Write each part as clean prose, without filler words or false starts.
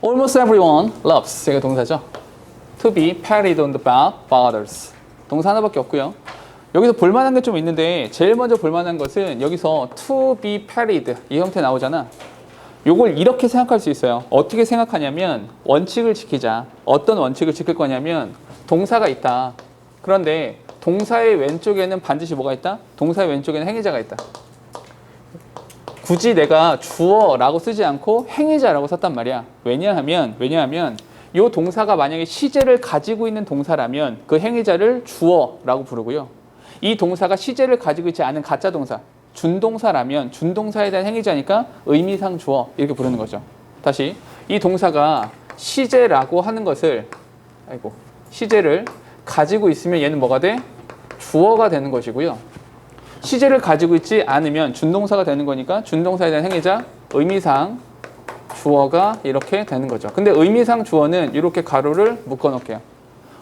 Almost everyone loves. 제가 동사죠. To be patted on the back by others. 동사 하나밖에 없고요. 여기서 볼만한 게 좀 있는데 제일 먼저 볼만한 것은 여기서 to be patted 이 형태 나오잖아. 요걸 이렇게 생각할 수 있어요. 어떻게 생각하냐면 원칙을 지키자. 어떤 원칙을 지킬 거냐면 동사가 있다. 그런데 동사의 왼쪽에는 반드시 뭐가 있다? 동사의 왼쪽에는 행위자가 있다. 굳이 내가 주어라고 쓰지 않고 행위자라고 썼단 말이야. 왜냐하면 이 동사가 만약에 시제를 가지고 있는 동사라면 그 행위자를 주어라고 부르고요. 이 동사가 시제를 가지고 있지 않은 가짜 동사, 준동사라면 준동사에 대한 행위자니까 의미상 주어 이렇게 부르는 거죠. 다시 이 동사가 시제라고 하는 것을 시제를 가지고 있으면 얘는 뭐가 돼? 주어가 되는 것이고요. 시제를 가지고 있지 않으면 준동사가 되는 거니까 준동사에 대한 행위자 의미상 주어가 이렇게 되는 거죠. 근데 의미상 주어는 이렇게 가로를 묶어 놓을게요.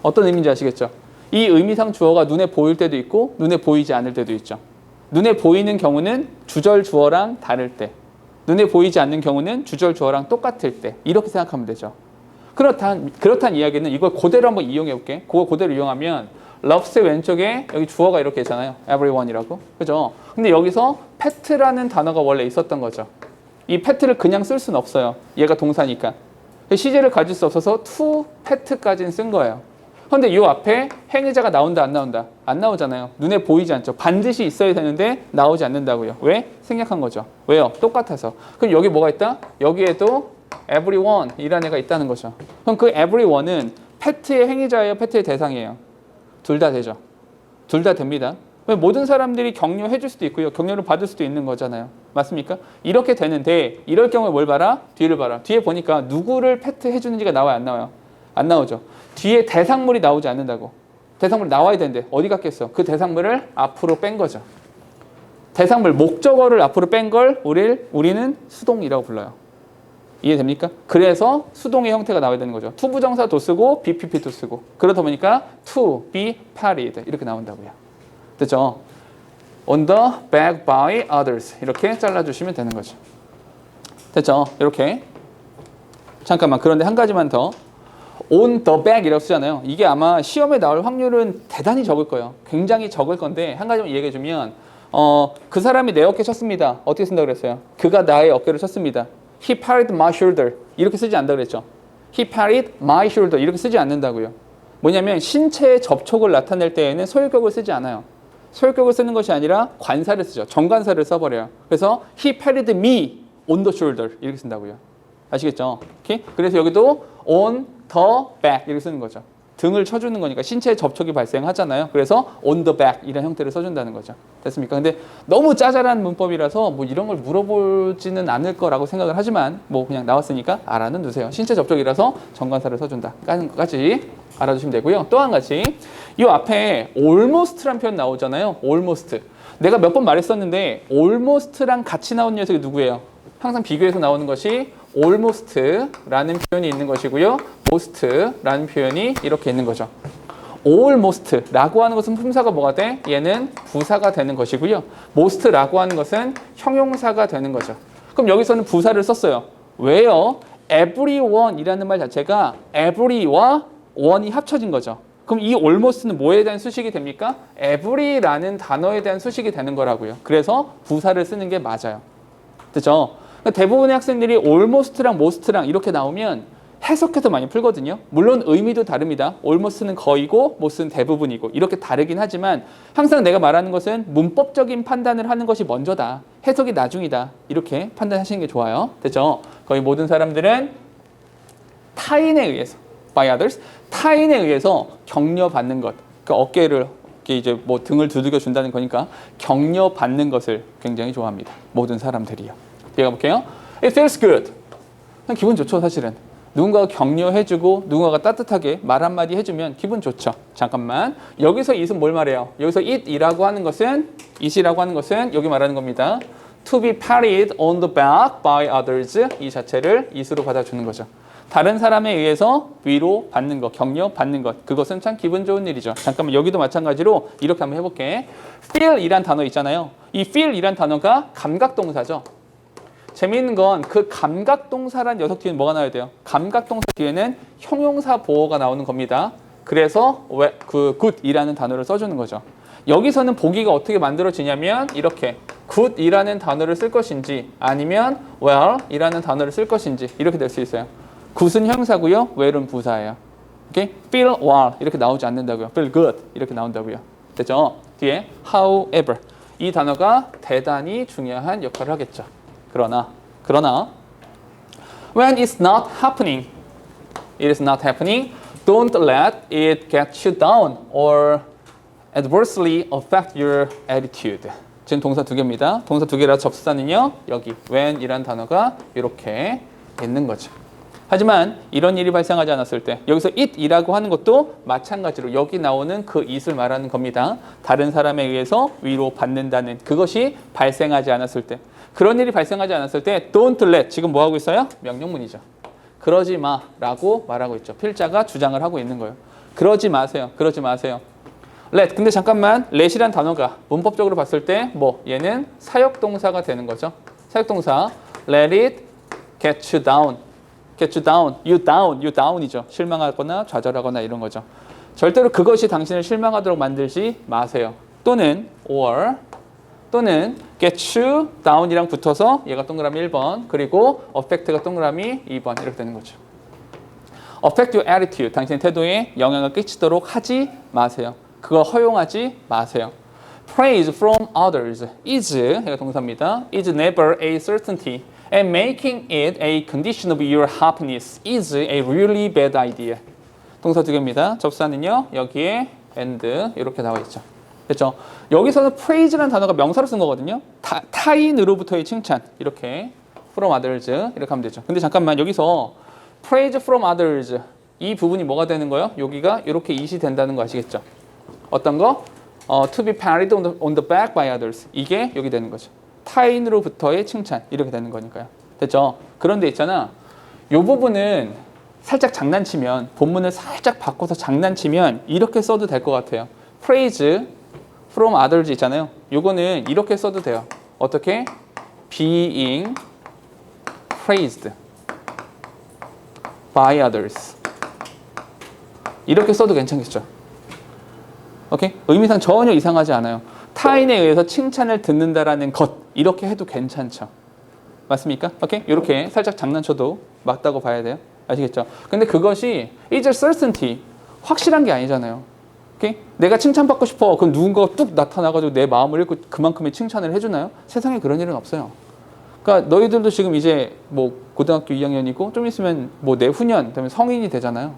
어떤 의미인지 아시겠죠? 이 의미상 주어가 눈에 보일 때도 있고 눈에 보이지 않을 때도 있죠. 눈에 보이는 경우는 주절 주어랑 다를 때, 눈에 보이지 않는 경우는 주절 주어랑 똑같을 때 이렇게 생각하면 되죠. 그렇단 이야기는 이걸 그대로 한번 이용해 볼게. 그거 그대로 이용하면 loves의 왼쪽에 여기 주어가 이렇게 있잖아요. everyone이라고. 그죠? 근데 여기서 pet라는 단어가 원래 있었던 거죠. 이 pet를 그냥 쓸 수는 없어요. 얘가 동사니까. 시제를 가질 수 없어서 to pet까지는 쓴 거예요. 그런데 이 앞에 행위자가 나온다 안 나온다? 안 나오잖아요. 눈에 보이지 않죠. 반드시 있어야 되는데 나오지 않는다고요. 왜? 생략한 거죠. 왜요? 똑같아서. 그럼 여기 뭐가 있다? 여기에도 everyone 이라는 애가 있다는 거죠. 그럼 그 everyone은 pet의 행위자예요? pet의 대상이에요? 둘 다 되죠. 둘 다 됩니다. 모든 사람들이 격려해 줄 수도 있고요. 격려를 받을 수도 있는 거잖아요. 맞습니까? 이렇게 되는데 이럴 경우에 뭘 봐라? 뒤를 봐라. 뒤에 보니까 누구를 pet 해주는지가 나와요? 안 나와요? 안 나오죠. 뒤에 대상물이 나오지 않는다고. 대상물이 나와야 되는데 어디 갔겠어? 그 대상물을 앞으로 뺀 거죠. 대상물 목적어를 앞으로 뺀 걸 우리는 수동이라고 불러요. 이해됩니까? 그래서 수동의 형태가 나와야 되는 거죠. to 부정사도 쓰고 BPP도 쓰고 그러다 보니까 to be patted 이렇게 나온다고요. 됐죠? on the back by others 이렇게 잘라주시면 되는 거죠. 됐죠? 이렇게. 잠깐만 그런데 한 가지만 더. on the back이라고 쓰잖아요. 이게 아마 시험에 나올 확률은 대단히 적을 거예요. 굉장히 적을 건데 한 가지만 얘기해 주면 그 사람이 내 어깨 쳤습니다. 어떻게 쓴다고 그랬어요? 그가 나의 어깨를 쳤습니다. He patted my shoulder 이렇게 쓰지 않는다고 그랬죠. He patted my shoulder 이렇게 쓰지 않는다고요. 뭐냐면 신체의 접촉을 나타낼 때에는 소유격을 쓰지 않아요. 소유격을 쓰는 것이 아니라 관사를 쓰죠. 정관사를 써버려요. 그래서 He patted me on the shoulder 이렇게 쓴다고요. 아시겠죠? 오케이? 그래서 여기도 on the back 이렇게 쓰는 거죠. 등을 쳐주는 거니까 신체의 접촉이 발생하잖아요. 그래서 on the back 이런 형태를 써준다는 거죠. 됐습니까? 근데 너무 짜잘한 문법이라서 뭐 이런 걸 물어보지는 않을 거라고 생각을 하지만 뭐 그냥 나왔으니까 알아는 두세요. 신체 접촉이라서 정관사를 써준다. 까는 것까지 알아두시면 되고요. 또 한 가지 이 앞에 almost란 표현 나오잖아요. almost. 내가 몇 번 말했었는데 almost랑 같이 나온 녀석이 누구예요? 항상 비교해서 나오는 것이 almost라는 표현이 있는 것이고요. most라는 표현이 이렇게 있는 거죠. almost라고 하는 것은 품사가 뭐가 돼? 얘는 부사가 되는 것이고요. most라고 하는 것은 형용사가 되는 거죠. 그럼 여기서는 부사를 썼어요. 왜요? everyone이라는 말 자체가 every와 one이 합쳐진 거죠. 그럼 이 almost는 뭐에 대한 수식이 됩니까? every라는 단어에 대한 수식이 되는 거라고요. 그래서 부사를 쓰는 게 맞아요. 그렇죠? 대부분의 학생들이 almost랑 most랑 이렇게 나오면 해석해서 많이 풀거든요. 물론 의미도 다릅니다. almost는 거의고 most는 대부분이고 이렇게 다르긴 하지만 항상 내가 말하는 것은 문법적인 판단을 하는 것이 먼저다. 해석이 나중이다. 이렇게 판단하시는 게 좋아요. 됐죠? 거의 모든 사람들은 타인에 의해서 by others 타인에 의해서 격려받는 것. 그 어깨를 이제 뭐 등을 두들겨 준다는 거니까 격려받는 것을 굉장히 좋아합니다. 모든 사람들이요. 얘가 볼게요. It feels good. 기분 좋죠, 사실은. 누군가가 격려해주고 누군가가 따뜻하게 말 한마디 해주면 기분 좋죠. 잠깐만. 여기서 it은 뭘 말해요? 여기서 it이라고 하는 것은 여기 말하는 겁니다. To be patted on the back by others 이 자체를 it으로 받아주는 거죠. 다른 사람에 의해서 위로 받는 것, 격려 받는 것. 그것은 참 기분 좋은 일이죠. 잠깐만 여기도 마찬가지로 이렇게 한번 해볼게. feel이란 단어 있잖아요. 이 feel이란 단어가 감각동사죠. 재미있는 건 그 감각동사란 녀석 뒤에는 뭐가 나와야 돼요? 감각동사 뒤에는 형용사 보어가 나오는 겁니다. 그래서 그 good이라는 단어를 써주는 거죠. 여기서는 보기가 어떻게 만들어지냐면 이렇게 good이라는 단어를 쓸 것인지 아니면 well이라는 단어를 쓸 것인지 이렇게 될 수 있어요. good은 형용사고요. well은 부사예요. 오케이? feel well 이렇게 나오지 않는다고요. feel good 이렇게 나온다고요. 됐죠? 뒤에 however 이 단어가 대단히 중요한 역할을 하겠죠. 그러나 when it's not happening, it is not happening, don't let it get you down or adversely affect your attitude. 지금 동사 두 개입니다. 동사 두 개라 접수사는요. 여기 when이라는 단어가 이렇게 있는 거죠. 하지만 이런 일이 발생하지 않았을 때 여기서 it이라고 하는 것도 마찬가지로 여기 나오는 그 it을 말하는 겁니다. 다른 사람에 의해서 위로받는다는 그것이 발생하지 않았을 때 그런 일이 발생하지 않았을 때 don't let 지금 뭐 하고 있어요? 명령문이죠. 그러지 마라고 말하고 있죠. 필자가 주장을 하고 있는 거예요. 그러지 마세요. 그러지 마세요. let 근데 잠깐만 let이란 단어가 문법적으로 봤을 때 뭐 얘는 사역동사가 되는 거죠. 사역동사 let it get you down. get you down, you down이죠. 실망하거나 좌절하거나 이런 거죠. 절대로 그것이 당신을 실망하도록 만들지 마세요. 또는 get you down이랑 붙어서 얘가 동그라미 1번 그리고 affect가 동그라미 2번 이렇게 되는 거죠. affect your attitude, 당신의 태도에 영향을 끼치도록 하지 마세요. 그거 허용하지 마세요. praise from others is, 얘가 동사입니다. is never a certainty. And making it a condition of your happiness is a really bad idea. 동사 두 개입니다. 접사는요. 여기에 and 이렇게 나와 있죠. 됐죠? 여기서는 praise라는 단어가 명사로 쓴 거거든요. 타인으로부터의 칭찬. 이렇게 from others 이렇게 하면 되죠. 근데 잠깐만 여기서 praise from others 이 부분이 뭐가 되는 거예요? 여기가 이렇게 it이 된다는 거 아시겠죠? 어떤 거? To be patted on the back by others. 이게 여기 되는 거죠. 타인으로부터의 칭찬 이렇게 되는 거니까요. 됐죠? 그런데 있잖아. 이 부분은 살짝 장난치면 본문을 살짝 바꿔서 장난치면 이렇게 써도 될 것 같아요. praise from others 있잖아요. 요거는 이렇게 써도 돼요. 어떻게? being praised by others 이렇게 써도 괜찮겠죠? 오케이? 의미상 전혀 이상하지 않아요. 타인에 의해서 칭찬을 듣는다라는 것 이렇게 해도 괜찮죠. 맞습니까? 오케이? 이렇게 살짝 장난쳐도 맞다고 봐야 돼요. 아시겠죠? 근데 그것이 is a certainty 확실한 게 아니잖아요. 오케이? 내가 칭찬받고 싶어. 그럼 누군가가 뚝 나타나가지고 내 마음을 읽고 그만큼의 칭찬을 해주나요? 세상에 그런 일은 없어요. 그러니까 너희들도 지금 이제 뭐 고등학교 2학년이고 좀 있으면 뭐 내후년 되면 성인이 되잖아요.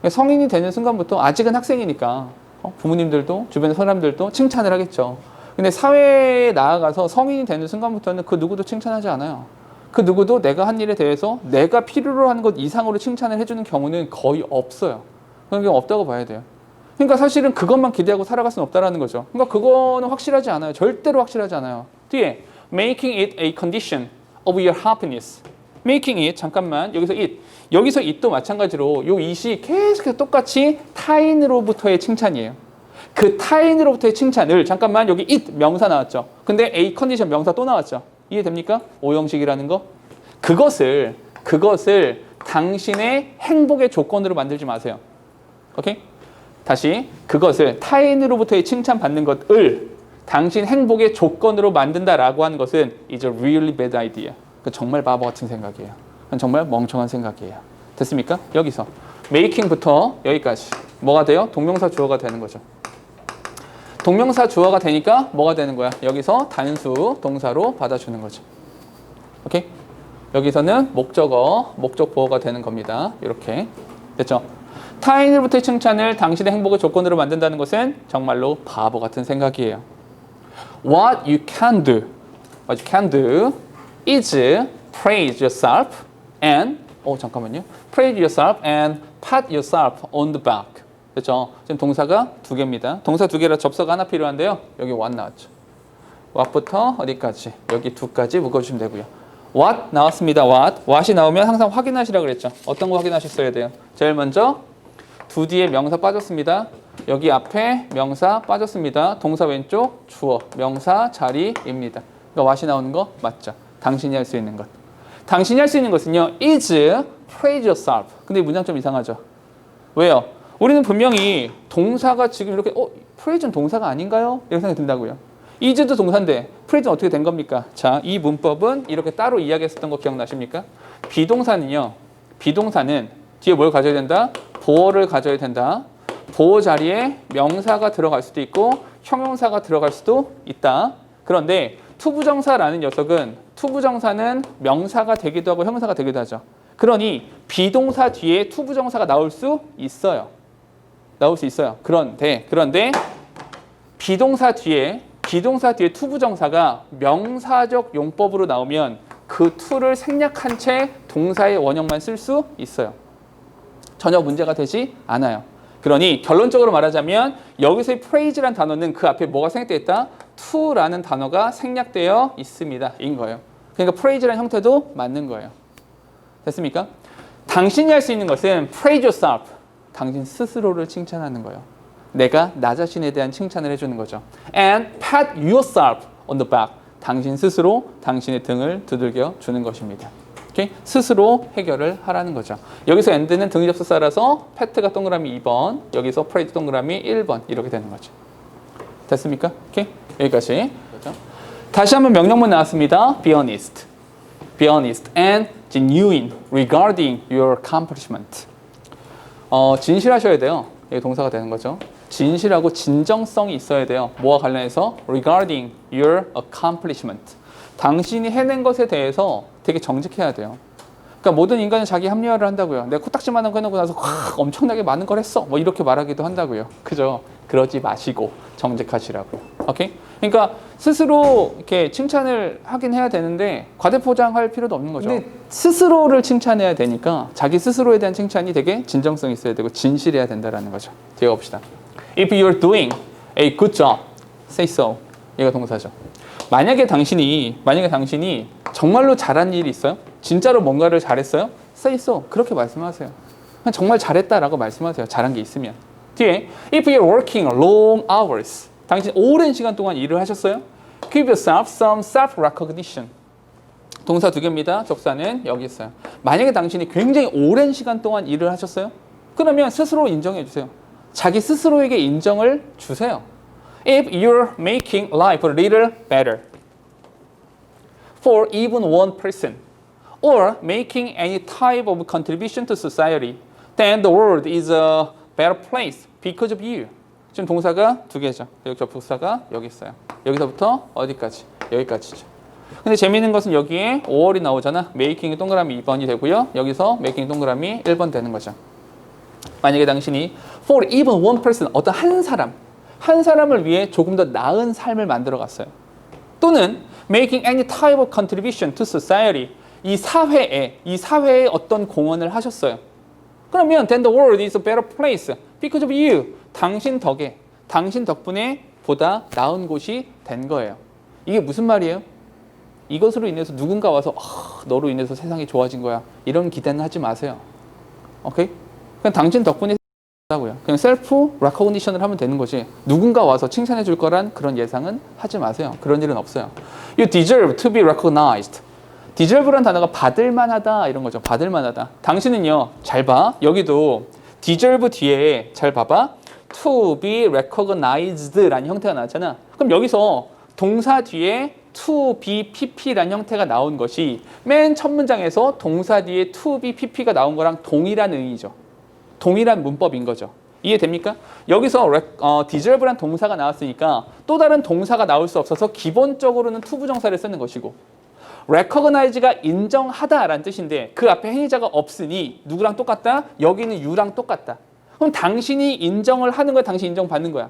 성인이 되는 순간부터 아직은 학생이니까 부모님들도 주변의 사람들도 칭찬을 하겠죠. 근데 사회에 나아가서 성인이 되는 순간부터는 그 누구도 칭찬하지 않아요. 그 누구도 내가 한 일에 대해서 내가 필요로 하는 것 이상으로 칭찬을 해주는 경우는 거의 없어요. 그런 경우 없다고 봐야 돼요. 그러니까 사실은 그것만 기대하고 살아갈 수는 없다라는 거죠. 그러니까 그거는 확실하지 않아요. 절대로 확실하지 않아요. 뒤에 making it a condition of your happiness. making it 잠깐만 여기서 it도 마찬가지로 요 it이 계속 똑같이 타인으로부터의 칭찬이에요. 그 타인으로부터의 칭찬을 잠깐만 여기 it 명사 나왔죠. 근데 a 컨디션 명사 또 나왔죠. 이해됩니까? 오형식이라는 거. 그것을 당신의 행복의 조건으로 만들지 마세요. 오케이? 다시 그것을 타인으로부터의 칭찬받는 것을 당신 행복의 조건으로 만든다라고 하는 것은 is a really bad idea. 정말 바보 같은 생각이에요. 정말 멍청한 생각이에요. 됐습니까? 여기서 making부터 여기까지 뭐가 돼요? 동명사 주어가 되는 거죠. 동명사 주어가 되니까 뭐가 되는 거야? 여기서 단수 동사로 받아주는 거죠. 오케이? 여기서는 목적어, 목적 보어가 되는 겁니다. 이렇게 됐죠? 타인으로부터의 칭찬을 당신의 행복의 조건으로 만든다는 것은 정말로 바보 같은 생각이에요. What you can do is praise yourself and praise yourself and pat yourself on the back. 그렇죠? 지금 동사가 두 개입니다. 동사 두 개라 접사가 하나 필요한데요. 여기 what 나왔죠. what부터 어디까지? 여기 두까지 묶어주시면 되고요. what 나왔습니다. what이 나오면 항상 확인하시라고 그랬죠. 어떤 거 확인하셨어야 돼요? 제일 먼저 두 뒤에 명사 빠졌습니다. 여기 앞에 명사 빠졌습니다. 동사 왼쪽 주어 명사 자리입니다. 그러니까 what이 나오는 거 맞죠? 당신이 할 수 있는 것. 당신이 할 수 있는 것은요. is praise yourself. 근데 이 문장점 이상하죠. 왜요? 우리는 분명히 동사가 지금 이렇게 praise는 동사가 아닌가요? 이렇게 생각이 든다고요. is도 동사인데 praise는 어떻게 된 겁니까? 자, 이 문법은 이렇게 따로 이야기했었던 거 기억나십니까? 비동사는요. 비동사는 뒤에 뭘 가져야 된다? 보어를 가져야 된다. 보어 자리에 명사가 들어갈 수도 있고 형용사가 들어갈 수도 있다. 그런데 투부정사라는 녀석은 투부정사는 명사가 되기도 하고 형용사가 되기도 하죠. 그러니 비동사 뒤에 투부정사가 나올 수 있어요. 나올 수 있어요. 그런데 비동사 뒤에 투부정사가 명사적 용법으로 나오면 그 to를 생략한 채 동사의 원형만 쓸 수 있어요. 전혀 문제가 되지 않아요. 그러니 결론적으로 말하자면 여기서의 praise란 단어는 그 앞에 뭐가 생략되어 있다? to라는 단어가 생략되어 있습니다. 인 거예요. 그러니까 praise라는 형태도 맞는 거예요. 됐습니까? 당신이 할 수 있는 것은 praise yourself. 당신 스스로를 칭찬하는 거예요. 내가 나 자신에 대한 칭찬을 해주는 거죠. And pat yourself on the back. 당신 스스로 당신의 등을 두들겨 주는 것입니다. 오케이? 스스로 해결을 하라는 거죠. 여기서 and는 등이 접속사라서 pat가 동그라미 2번, 여기서 praise 동그라미 1번 이렇게 되는 거죠. 됐습니까? 오케이? 여기까지. 다시 한번 명령문 나왔습니다. Be honest. Be honest and genuine regarding your accomplishment. 진실하셔야 돼요. 이게 동사가 되는 거죠. 진실하고 진정성이 있어야 돼요. 뭐와 관련해서? Regarding your accomplishment. 당신이 해낸 것에 대해서 되게 정직해야 돼요. 그러니까 모든 인간은 자기 합리화를 한다고요. 내가 코딱지만한 거 해놓고 나서 엄청나게 많은 걸 했어. 뭐 이렇게 말하기도 한다고요. 그죠? 그러지 마시고 정직하시라고. 오케이? 그러니까 스스로 이렇게 칭찬을 하긴 해야 되는데 과대포장할 필요도 없는 거죠. 근데 스스로를 칭찬해야 되니까 자기 스스로에 대한 칭찬이 되게 진정성이 있어야 되고 진실해야 된다라는 거죠. 뒤에 봅시다. If you're doing a good job, say so. 얘가 동사죠. 만약에 당신이 정말로 잘한 일이 있어요? 진짜로 뭔가를 잘했어요? Say so. 그렇게 말씀하세요. 그냥 정말 잘했다라고 말씀하세요. 잘한 게 있으면. 뒤에 If you're working long hours. 당신 오랜 시간 동안 일을 하셨어요? Give yourself some self-recognition. 동사 두 개입니다. 접사는 여기 있어요. 만약에 당신이 굉장히 오랜 시간 동안 일을 하셨어요? 그러면 스스로 인정해 주세요. 자기 스스로에게 인정을 주세요. If you're making life a little better for even one person or making any type of contribution to society, then the world is a better place because of you. 지금 동사가 두 개죠. 여기 접속사가 여기 있어요. 여기서부터 어디까지? 여기까지죠. 근데 재미있는 것은 여기에 5월이 나오잖아. making 동그라미 2번이 되고요. 여기서 making 동그라미 1번 되는 거죠. 만약에 당신이 for even one person, 어떤 한 사람을 위해 조금 더 나은 삶을 만들어 갔어요. 또는 making any type of contribution to society, 이 사회에 어떤 공헌을 하셨어요. 그러면 then the world is a better place because of you. 당신 덕분에 보다 나은 곳이 된 거예요. 이게 무슨 말이에요? 이것으로 인해서 누군가 와서 너로 인해서 세상이 좋아진 거야. 이런 기대는 하지 마세요. 오케이? 그냥 당신 덕분에 고요. 그냥 셀프 레코그니션을 하면 되는 거지. 누군가 와서 칭찬해 줄 거란 그런 예상은 하지 마세요. 그런 일은 없어요. You deserve to be recognized. deserve란 단어가 받을 만하다 이런 거죠. 받을 만하다. 당신은요. 잘 봐. 여기도 deserve 뒤에 잘 봐봐. to be recognized라는 형태가 나왔잖아. 그럼 여기서 동사 뒤에 to be pp라는 형태가 나온 것이 맨 첫 문장에서 동사 뒤에 to be pp가 나온 거랑 동일한 의미죠. 동일한 문법인 거죠. 이해됩니까? 여기서 deserve란 동사가 나왔으니까 또 다른 동사가 나올 수 없어서 기본적으로는 to 부정사를 쓰는 것이고 recognize가 인정하다라는 뜻인데 그 앞에 행위자가 없으니 누구랑 똑같다? 여기는 you랑 똑같다. 그럼 당신이 인정을 하는 거야? 당신 인정받는 거야?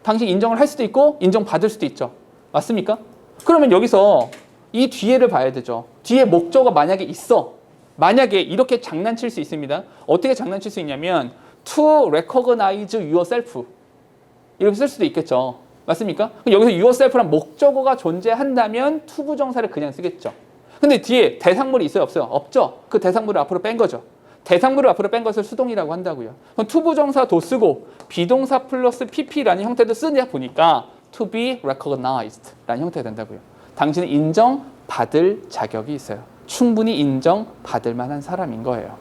당신 인정을 할 수도 있고 인정받을 수도 있죠. 맞습니까? 그러면 여기서 이 뒤에를 봐야 되죠. 뒤에 목적어가 만약에 있어. 만약에 이렇게 장난칠 수 있습니다. 어떻게 장난칠 수 있냐면 to recognize yourself 이렇게 쓸 수도 있겠죠. 맞습니까? 여기서 yourself란 목적어가 존재한다면 to 부정사를 그냥 쓰겠죠. 근데 뒤에 대상물이 있어요? 없어요? 없죠. 그 대상물을 앞으로 뺀 거죠. 대상물을 앞으로 뺀 것을 수동이라고 한다고요. 그럼 to 부정사도 쓰고 비동사 플러스 pp라는 형태도 쓰냐 보니까 to be recognized라는 형태가 된다고요. 당신은 인정받을 자격이 있어요. 충분히 인정받을 만한 사람인 거예요.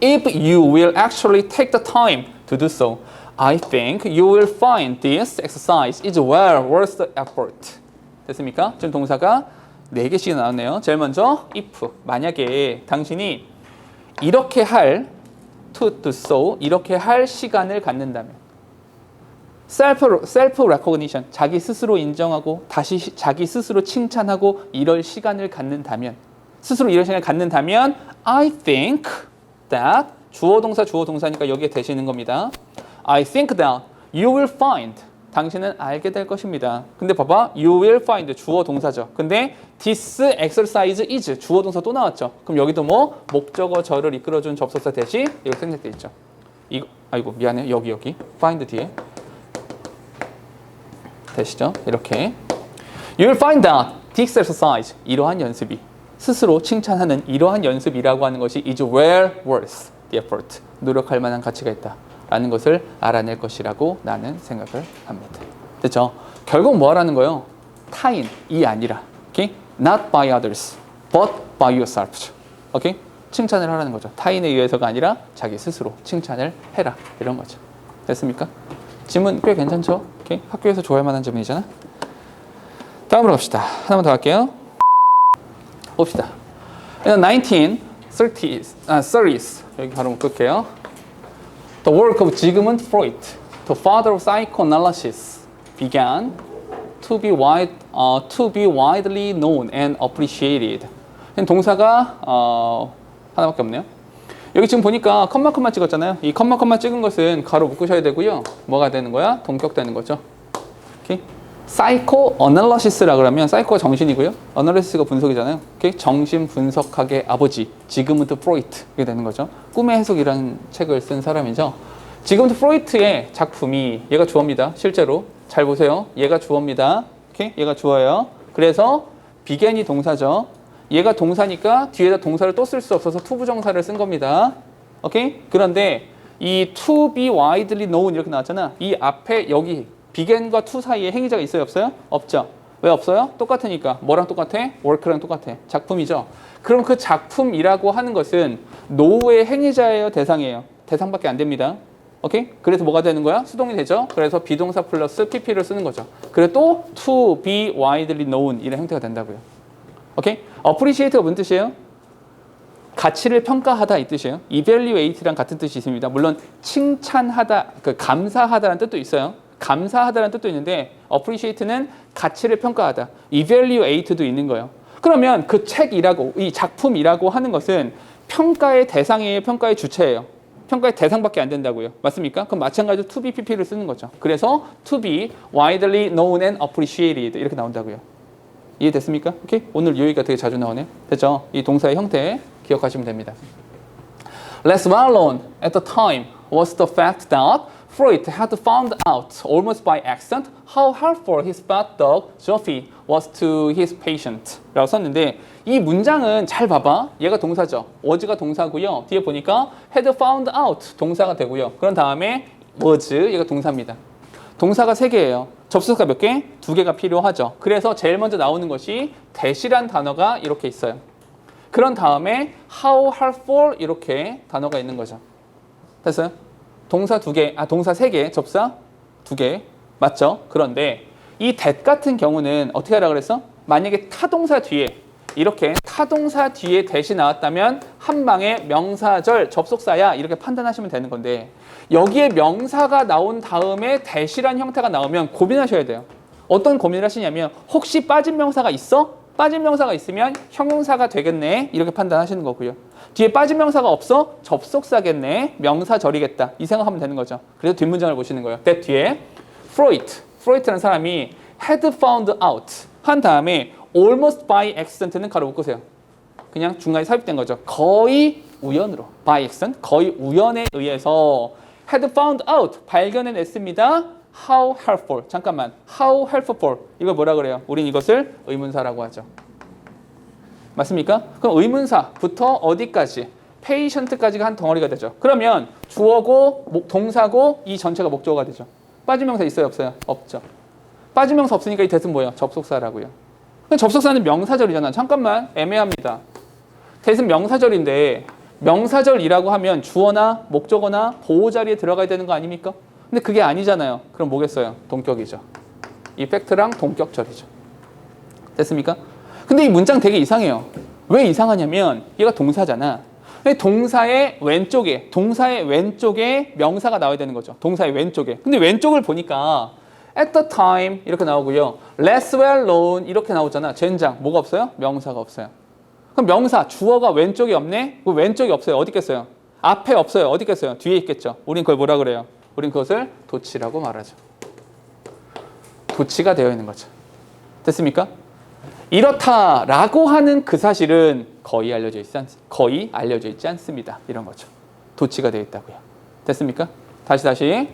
If you will actually take the time to do so, I think you will find this exercise is well worth the effort. 됐습니까? 지금 동사가 4개씩 나왔네요. 제일 먼저 if, 만약에 당신이 이렇게 할 to do so, 이렇게 할 시간을 갖는다면 self recognition, 자기 스스로 인정하고 다시 자기 스스로 칭찬하고 이럴 시간을 갖는다면 스스로 이럴 시간을 갖는다면 I think that 주어 동사니까 여기에 대시는 겁니다. I think that you will find 당신은 알게 될 것입니다. 근데 봐봐, you will find 주어 동사죠. 근데 this exercise is 주어 동사 또 나왔죠. 그럼 여기도 뭐 목적어절을 이끌어준 접속사 대시 여기 생략돼 있죠. 이거 아이고 미안해 여기 find 뒤에 되시죠? 이렇게 you will find that this exercise 이러한 연습이 스스로 칭찬하는 이러한 연습이라고 하는 것이 is well worth the effort 노력할 만한 가치가 있다라는 것을 알아낼 것이라고 나는 생각을 합니다. 됐죠? 결국 뭐 하라는 거예요? 타인이 아니라 okay? not by others but by yourself. okay? 칭찬을 하라는 거죠. 타인에 의해서가 아니라 자기 스스로 칭찬을 해라 이런 거죠. 됐습니까? 질문 꽤 괜찮죠? 오케이? 학교에서 좋아할 만한 질문이잖아. 다음으로 갑시다. 하나만 더 할게요. 봅시다. In the 1930s, 여기 바로 묶을게요. The work of Sigmund Freud, the father of psychoanalysis, began to be widely known and appreciated. 동사가 하나밖에 없네요. 여기 지금 보니까 컴마 찍었잖아요. 이 컴마 찍은 것은 가로 묶으셔야 되고요. 뭐가 되는 거야? 동격되는 거죠. 오케이? 사이코어널리시스라 그러면 사이코가 정신이고요. 어널리시스가 분석이잖아요. 오케이? 정신 분석학의 아버지 지그문트 프로이트 이게 되는 거죠. 꿈의 해석이라는 책을 쓴 사람이죠. 지그문트 프로이트의 작품이 얘가 주어입니다. 실제로 잘 보세요. 얘가 주어입니다. 오케이? 얘가 주어예요. 그래서 비겐이 동사죠. 얘가 동사니까 뒤에다 동사를 또 쓸 수 없어서 투부정사를 쓴 겁니다. 오케이? 그런데 이 to be widely known 이렇게 나왔잖아. 이 앞에 여기 began과 to 사이에 행위자가 있어요? 없어요? 없죠. 왜 없어요? 똑같으니까. 뭐랑 똑같아? work랑 똑같아. 작품이죠. 그럼 그 작품이라고 하는 것은 노후의 행위자예요? 대상이에요? 대상밖에 안 됩니다. 오케이? 그래서 뭐가 되는 거야? 수동이 되죠. 그래서 비동사 플러스 pp를 쓰는 거죠. 그리고 또 to be widely known 이런 형태가 된다고요. 오케이? appreciate가 무슨 뜻이에요? 가치를 평가하다 이 뜻이에요. evaluate랑 같은 뜻이 있습니다. 물론 칭찬하다, 감사하다라는 뜻도 있어요. 감사하다라는 뜻도 있는데 appreciate는 가치를 평가하다. evaluate도 있는 거예요. 그러면 그 책이라고, 이 작품이라고 하는 것은 평가의 대상이에요? 평가의 주체예요? 평가의 대상밖에 안 된다고요. 맞습니까? 그럼 마찬가지로 to be pp를 쓰는 거죠. 그래서 to be widely known and appreciated 이렇게 나온다고요. 이해됐습니까? 오케이? 오늘 요의가 되게 자주 나오네요. 됐죠? 이 동사의 형태 기억하시면 됩니다. Less well known at the time was the fact that Freud had found out almost by accident how helpful his pet dog Sophie was to his patient 라고 썼는데 이 문장은 잘 봐봐. 얘가 동사죠. was가 동사고요. 뒤에 보니까 had found out 동사가 되고요. 그런 다음에 was 얘가 동사입니다. 동사가 3개예요. 접속사 몇 개? 2개가 필요하죠. 그래서 제일 먼저 나오는 것이 that이란 단어가 이렇게 있어요. 그런 다음에 how helpful 이렇게 단어가 있는 거죠. 됐어요? 동사 2개, 동사 3개, 접사 2개. 맞죠? 그런데 이 that 같은 경우는 어떻게 하라 그랬어? 만약에 타동사 뒤에 이렇게 타동사 뒤에 that이 나왔다면 한 방에 명사절 접속사야 이렇게 판단하시면 되는 건데 여기에 명사가 나온 다음에 that이란 형태가 나오면 고민하셔야 돼요. 어떤 고민을 하시냐면 혹시 빠진 명사가 있어? 빠진 명사가 있으면 형용사가 되겠네 이렇게 판단하시는 거고요. 뒤에 빠진 명사가 없어? 접속사겠네 명사절이겠다 이 생각하면 되는 거죠. 그래서 뒷문장을 보시는 거예요. that 뒤에 Freud라는 사람이 had found out 한 다음에 almost by accident는 가로 묶으세요. 그냥 중간에 삽입된 거죠. 거의 우연으로 by accident 거의 우연에 의해서 had found out 발견해냈습니다. How helpful 잠깐만 how helpful 이걸 뭐라 그래요? 우린 이것을 의문사라고 하죠. 맞습니까? 그럼 의문사부터 어디까지? patient까지가 한 덩어리가 되죠. 그러면 주어고 동사고 이 전체가 목적어가 되죠. 빠진 명사 있어요? 없어요? 없죠. 빠진 명사 없으니까 이 that은 뭐예요? 접속사라고요. 접속사는 명사절이잖아. 잠깐만, 애매합니다. 대신 명사절인데 명사절이라고 하면 주어나 목적어나 보호 자리에 들어가야 되는 거 아닙니까? 근데 그게 아니잖아요. 그럼 뭐겠어요? 동격이죠. 이펙트랑 동격절이죠. 됐습니까? 근데 이 문장 되게 이상해요. 왜 이상하냐면 얘가 동사잖아. 동사의 왼쪽에 명사가 나와야 되는 거죠. 동사의 왼쪽에. 근데 왼쪽을 보니까 at the time 이렇게 나오고요. less well known 이렇게 나오잖아. 젠장. 뭐가 없어요? 명사가 없어요. 그럼 명사, 주어가 왼쪽에 없네? 왼쪽이 없어요. 어디 있겠어요? 앞에 없어요. 어디 있겠어요? 뒤에 있겠죠. 우린 그걸 뭐라 그래요? 우린 그것을 도치라고 말하죠. 도치가 되어 있는 거죠. 됐습니까? 이렇다라고 하는 그 사실은 거의 알려져 있지 않습니다. 이런 거죠. 도치가 되어 있다고요. 됐습니까? 다시.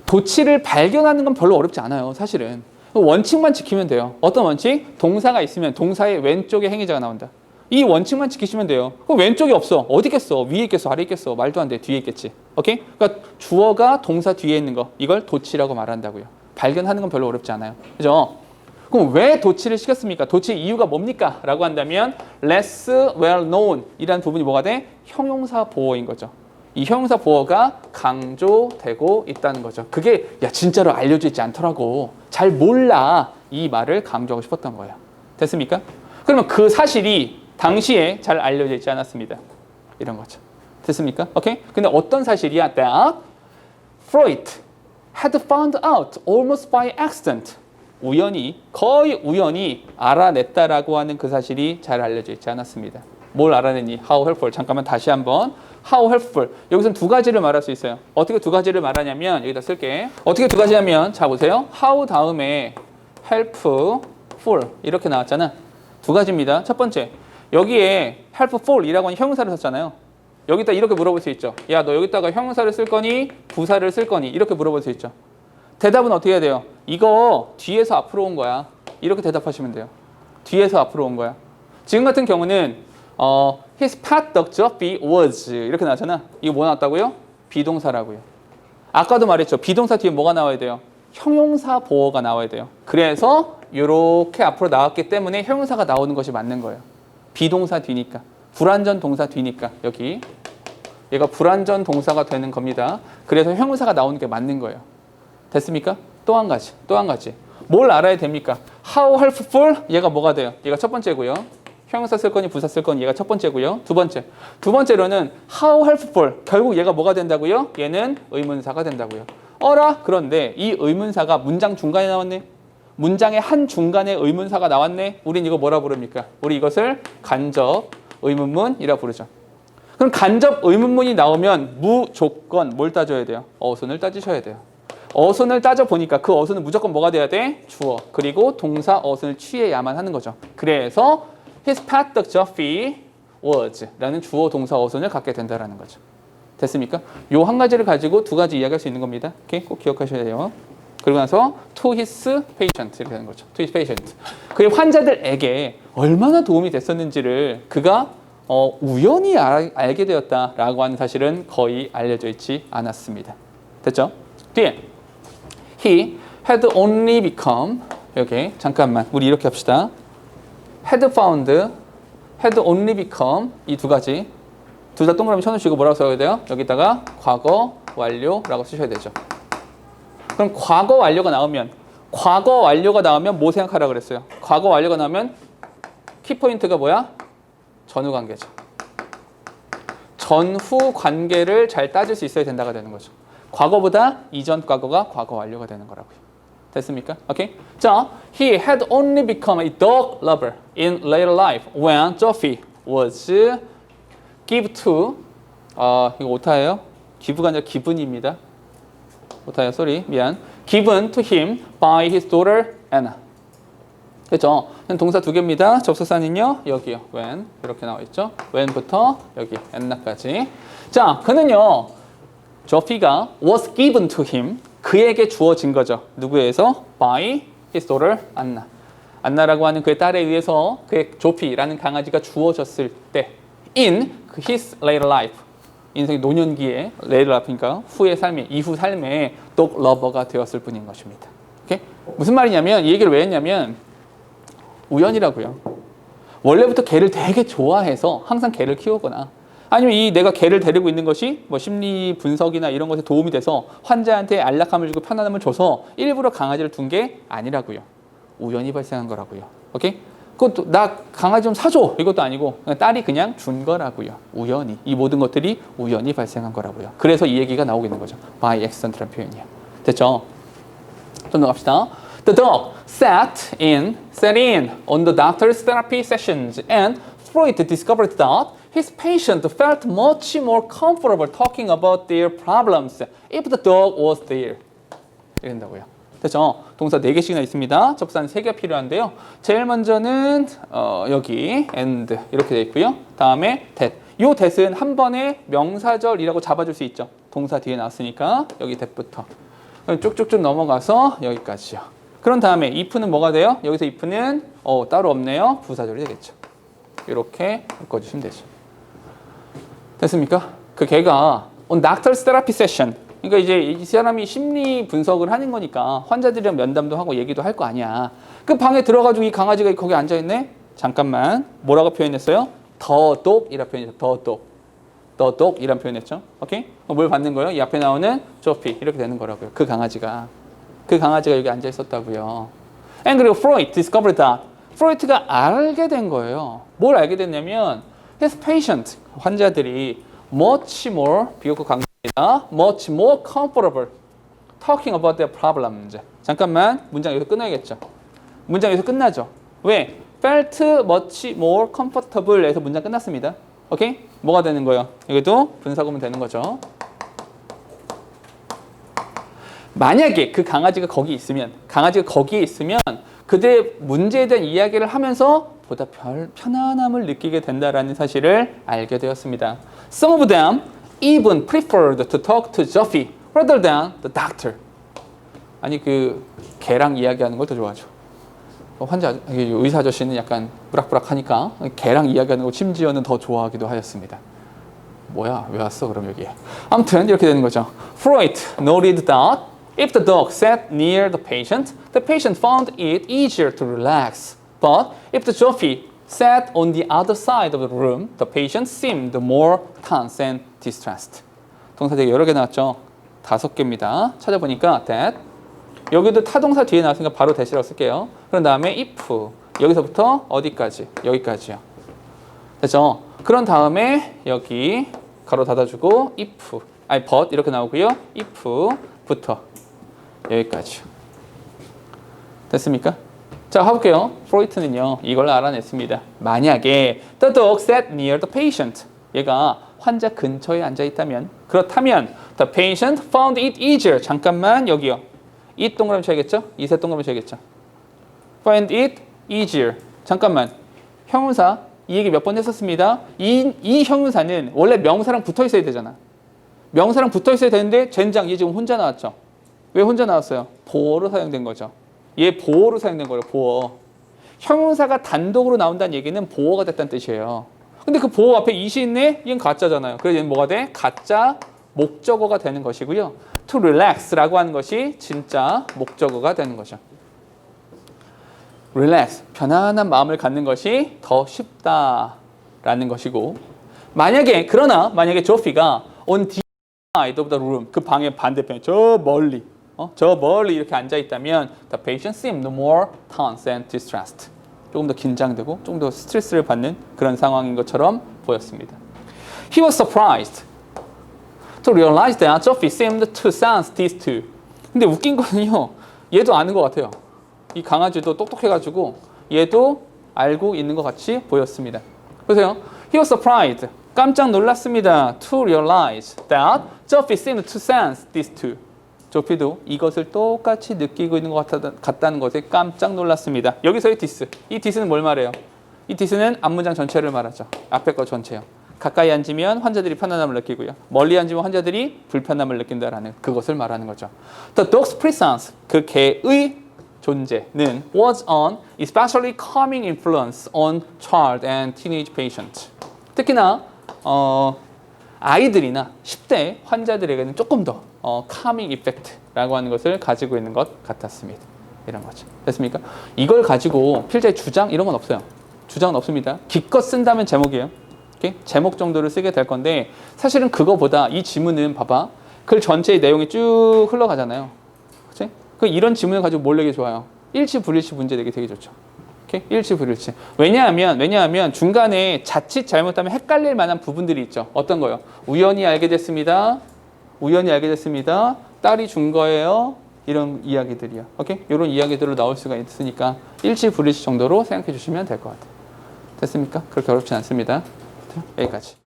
도치를 발견하는 건 별로 어렵지 않아요. 사실은. 원칙만 지키면 돼요. 어떤 원칙? 동사가 있으면 동사의 왼쪽에 행위자가 나온다. 이 원칙만 지키시면 돼요. 그럼 왼쪽이 없어. 어디 있겠어? 위에 있겠어? 아래 있겠어? 말도 안 돼. 뒤에 있겠지. 오케이? 그러니까 주어가 동사 뒤에 있는 거. 이걸 도치라고 말한다고요. 발견하는 건 별로 어렵지 않아요. 그죠? 그럼 왜 도치를 시켰습니까? 도치 이유가 뭡니까? 라고 한다면 less well known 이라는 부분이 뭐가 돼? 형용사 보어인 거죠. 이 형용사 보어가 강조되고 있다는 거죠. 그게 야 진짜로 알려져 있지 않더라고. 잘 몰라. 이 말을 강조하고 싶었던 거예요. 됐습니까? 그러면 그 사실이 당시에 잘 알려져 있지 않았습니다. 이런 거죠. 됐습니까? 오케이? 근데 어떤 사실이야? That Freud had found out almost by accident. 거의 우연히 알아냈다라고 하는 그 사실이 잘 알려져 있지 않았습니다. 뭘 알아냈니? How helpful. 잠깐만 다시 한번. How helpful. 여기서는 두 가지를 말할 수 있어요. 어떻게 두 가지를 말하냐면 여기다 쓸게. 어떻게 두 가지냐면 자 보세요. How 다음에 helpful 이렇게 나왔잖아. 두 가지입니다. 첫 번째. 여기에 helpful이라고 하는 형용사를 썼잖아요. 여기다 이렇게 물어볼 수 있죠. 야, 너 여기다가 형용사를 쓸 거니? 부사를 쓸 거니? 이렇게 물어볼 수 있죠. 대답은 어떻게 해야 돼요? 이거 뒤에서 앞으로 온 거야. 이렇게 대답하시면 돼요. 뒤에서 앞으로 온 거야. 지금 같은 경우는 his pet dog Joffy was 이렇게 나왔잖아. 이거 뭐 나왔다고요? 비동사라고요. 아까도 말했죠. 비동사 뒤에 뭐가 나와야 돼요? 형용사 보어가 나와야 돼요. 그래서 이렇게 앞으로 나왔기 때문에 형용사가 나오는 것이 맞는 거예요. 비동사 뒤니까. 불완전 동사 뒤니까 여기 얘가 불완전 동사가 되는 겁니다. 그래서 형용사가 나오는 게 맞는 거예요. 됐습니까? 또 한 가지. 뭘 알아야 됩니까? How helpful? 얘가 뭐가 돼요? 얘가 첫 번째고요. 형용사 쓸 거니 부사 쓸 거니 얘가 첫 번째고요. 두 번째로는 How helpful? 결국 얘가 뭐가 된다고요? 얘는 의문사가 된다고요. 그런데 이 의문사가 문장 중간에 나왔네. 문장의 한 중간에 의문사가 나왔네. 우린 이거 뭐라 부릅니까? 우리 이것을 간접 의문문이라 부르죠. 그럼 간접 의문문이 나오면 무조건 뭘 따져야 돼요? 어순을 따지셔야 돼요. 어순을 따져보니까 그 어순은 무조건 뭐가 돼야 돼? 주어. 그리고 동사 어순을 취해야만 하는 거죠. 그래서 his pet dog Joffy was 라는 주어 동사 어순을 갖게 된다는 거죠. 됐습니까? 요 한 가지를 가지고 두 가지 이야기할 수 있는 겁니다. 오케이? 꼭 기억하셔야 돼요. 그리고 나서 to his patient 이렇게 되는 거죠. to his patient. 그의 환자들에게 얼마나 도움이 됐었는지를 그가 우연히 알게 되었다라고 하는 사실은 거의 알려져 있지 않았습니다. 됐죠? 뒤에 he had only become 여기 잠깐만 우리 이렇게 합시다. had found, had only become 이 두 가지 둘 다 동그라미 쳐놓으시고 뭐라고 써야 돼요? 여기다가 과거 완료라고 쓰셔야 되죠. 그럼 과거 완료가 나오면 뭐 생각하라 그랬어요? 과거 완료가 나오면 키포인트가 뭐야? 전후 관계죠. 전후 관계를 잘 따질 수 있어야 된다가 되는 거죠. 과거보다 이전 과거가 과거 완료가 되는 거라고요. 됐습니까? 오케이. 자, he had only become a dog lover in later life when Joffy was give to 이거 오타예요. 기부가 아니라 기분입니다. 오타예요. 쏘리. 미안. given to him by his daughter Anna. 그렇죠? 동사 두 개입니다. 접속사는요. 여기요. when 이렇게 나와 있죠. when부터 여기 anna까지. 자, 그는요. 저피가 was given to him 그에게 주어진 거죠. 누구에 의해서? by his daughter Anna. 안나라고 하는 그의 딸에 의해서 그의 조피라는 강아지가 주어졌을 때 in his later life 인생의 노년기에 later life니까 후의 삶에 이후 삶에 dog lover가 되었을 뿐인 것입니다. 오케이? 무슨 말이냐면 이 얘기를 왜 했냐면 우연이라고요. 원래부터 개를 되게 좋아해서 항상 개를 키우거나 아니면 이 내가 개를 데리고 있는 것이 뭐 심리 분석이나 이런 것에 도움이 돼서 환자한테 안락함을 주고 편안함을 줘서 일부러 강아지를 둔 게 아니라고요. 우연히 발생한 거라고요. 오케이? 그것도 나 강아지 좀 사줘 이것도 아니고 딸이 그냥 준 거라고요. 우연히. 이 모든 것들이 우연히 발생한 거라고요. 그래서 이 얘기가 나오고 있는 거죠. by accident라는 표현이야. 됐죠? 좀 더 갑시다. The dog sat in on the doctor's therapy sessions and Freud discovered that his patient felt much more comfortable talking about their problems if the dog was there. 이런다고요. 됐죠? 동사 4개씩이나 있습니다. 접수한 3개가 필요한데요. 제일 먼저는 여기 and 이렇게 되어 있고요. 다음에 that. 요 that은 한 번에 명사절이라고 잡아줄 수 있죠. 동사 뒤에 나왔으니까 여기 that부터. 쭉쭉쭉 넘어가서 여기까지요. 그런 다음에 if는 뭐가 돼요? 여기서 if는 따로 없네요. 부사절이 되겠죠. 이렇게 바꿔주시면 되죠. 됐습니까? 그 걔가 on doctor's therapy session. 그러니까 이제 이 사람이 심리 분석을 하는 거니까 환자들이랑 면담도 하고 얘기도 할 거 아니야. 그 방에 들어가지고 이 강아지가 거기 앉아있네? 잠깐만. 뭐라고 표현했어요? the dog 이라 표현했죠. the dog 이란 표현했죠. 오케이? 뭘 받는 거예요? 이 앞에 나오는 조피 이렇게 되는 거라고요. 그 강아지가 여기 앉아 있었다고요. And 그리고 Freud discovered that. 프로이트가 알게 된 거예요. 뭘 알게 됐냐면 his patient 환자들이 much more 비교급 강조입니다. much more comfortable talking about their problems. 잠깐만 문장 여기서 끝나야겠죠. 문장 여기서 끝나죠. 왜? felt much more comfortable에서 문장 끝났습니다. 오케이? 뭐가 되는 거예요? 이것도 분사구문 되는 거죠. 만약에 그 강아지가 거기에 있으면 그들의 문제에 대한 이야기를 하면서 보다 편안함을 느끼게 된다라는 사실을 알게 되었습니다. Some of them even preferred to talk to Joffy rather than the doctor. 아니 그 개랑 이야기하는 걸 더 좋아하죠. 의사 아저씨는 약간 부락부락하니까 개랑 이야기하는 거 심지어는 더 좋아하기도 하였습니다. 뭐야 왜 왔어 그럼 여기에. 아무튼 이렇게 되는 거죠. Freud noted that if the dog sat near the patient found it easier to relax. But if the jockey sat on the other side of the room, the patient seemed more tense and distressed. 동사 되게 여러 개 나왔죠? 5개입니다. 찾아보니까 that. 여기도 타동사 뒤에 나왔으니까 바로 that이라고 쓸게요. 그런 다음에 if. 여기서부터 어디까지? 여기까지요. 됐죠? 그런 다음에 여기 가로 닫아주고 but 이렇게 나오고요. if부터 여기까지요. 됐습니까? 자, 가볼게요. 프로이트는요, 이걸 알아냈습니다. 만약에 the dog sat near the patient. 얘가 환자 근처에 앉아 있다면, 그렇다면 the patient found it easier. 잠깐만, 여기요. it 동그라미 쳐야겠죠? 이세 동그라미 쳐야겠죠? find it easier. 잠깐만. 형용사, 이 얘기 몇 번 했었습니다. 이 형용사는 원래 명사랑 붙어 있어야 되잖아. 명사랑 붙어 있어야 되는데 젠장, 얘 지금 혼자 나왔죠? 왜 혼자 나왔어요? 보어로 사용된 거죠. 얘 보어로 사용된 거예요. 보어. 형용사가 단독으로 나온다는 얘기는 보어가 됐다는 뜻이에요. 근데 그 보어 앞에 it이 있네? 얘는 가짜잖아요. 그래서 얘는 뭐가 돼? 가짜 목적어가 되는 것이고요. to relax라고 하는 것이 진짜 목적어가 되는 거죠. relax, 편안한 마음을 갖는 것이 더 쉽다라는 것이고 만약에 조피가 on the side of the room, 그 방의 반대편에 저 멀리 이렇게 앉아 있다면 the patient seemed more tense and distressed. 조금 더 긴장되고 조금 더 스트레스를 받는 그런 상황인 것처럼 보였습니다. He was surprised to realize that Sophie seemed to sense these two. 근데 웃긴 거는요, 얘도 아는 것 같아요. 이 강아지도 똑똑해가지고 얘도 알고 있는 것 같이 보였습니다. 보세요. He was surprised. 깜짝 놀랐습니다. To realize that Sophie seemed to sense these two. 조피도 이것을 똑같이 느끼고 있는 것 같다는 것에 깜짝 놀랐습니다. 여기서의 this. 이 this는 뭘 말해요? 이 this는 앞문장 전체를 말하죠. 앞에 거 전체요. 가까이 앉으면 환자들이 편안함을 느끼고요. 멀리 앉으면 환자들이 불편함을 느낀다라는 그것을 말하는 거죠. The dog's presence, 그 개의 존재는 was an especially calming influence on child and teenage patients. 특히나 아이들이나 10대 환자들에게는 조금 더 calming effect라고 하는 것을 가지고 있는 것 같았습니다. 이런 거죠. 됐습니까? 이걸 가지고 필자의 주장 이런 건 없어요. 주장은 없습니다. 기껏 쓴다면 제목이에요. 오케이? 제목 정도를 쓰게 될 건데 사실은 그거보다 이 지문은 봐봐. 글 전체의 내용이 쭉 흘러가잖아요. 그치? 그 이런 지문을 가지고 뭘 내기 좋아요? 일치 불일치 문제 내기 되게 좋죠. 오케이? 일치 불일치. 왜냐하면 중간에 자칫 잘못하면 헷갈릴 만한 부분들이 있죠. 어떤 거요? 우연히 알게 됐습니다. 우연히 알게 됐습니다. 딸이 준 거예요. 이런 이야기들이요. 오케이? 이런 이야기들로 나올 수가 있으니까 일치 불일치 정도로 생각해 주시면 될 것 같아요. 됐습니까? 그렇게 어렵진 않습니다. 여기까지.